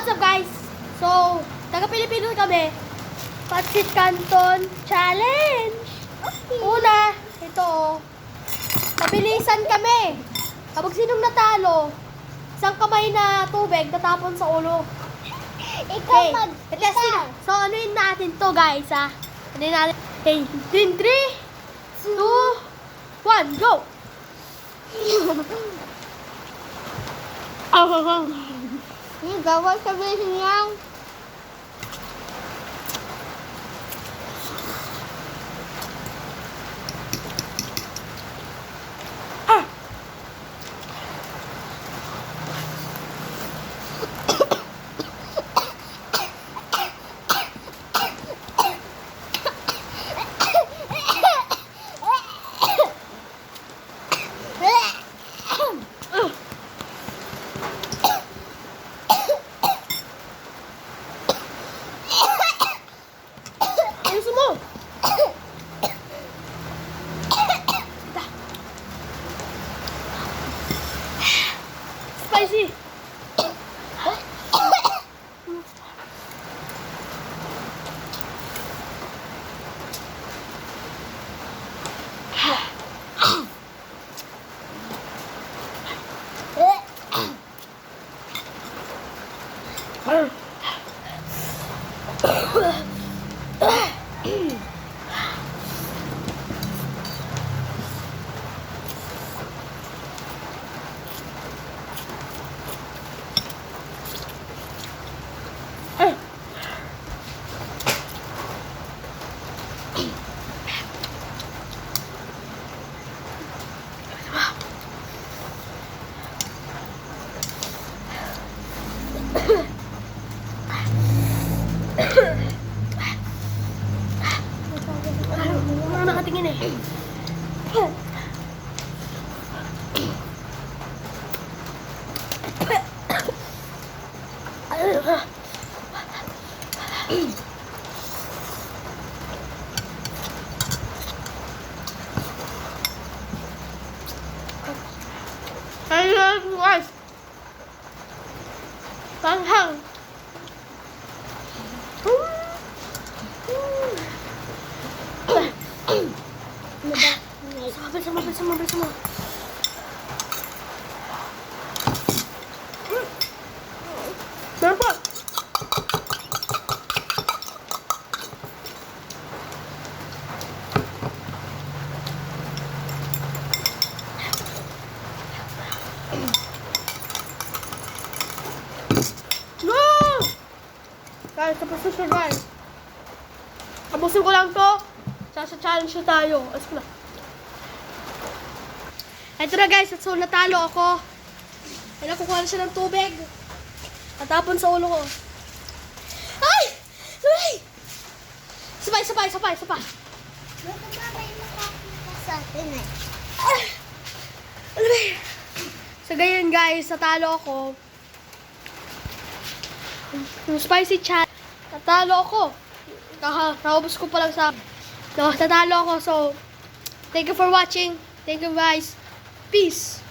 what's up guys? So, taga-Pilipino kami. Pancit Canton Challenge! Una, ito oh. Mabilisan kami. Kapag sinong natalo, isang kamay na tubig tatapon sa ulo. Ikaw Testing. So, anuin natin to guys ha. Anuin natin. Okay, 3, 2, 1, go! Yung gawal sabihin niya. Ayusin mo! Spicy! Ano nakatingin eh? Ayun guys! Panghang! Sama. Berapa? No! Guys, tapos na siya guys. Tapusin ko lang to. Sa challenge na tayo. Alas ko na. Ito na guys, so natalo ako. Ay, nakukuha na siya ng tubig. Natapon sa ulo ko. Ay! Ay! Sabay. Baka mamay makakita sa atin eh. Ano ba? So ganyan guys, natalo ako. Yung spicy chat. Natalo ako. Naubos ko pa lang sa... No, natalo ako. So, thank you for watching. Thank you guys. Peace.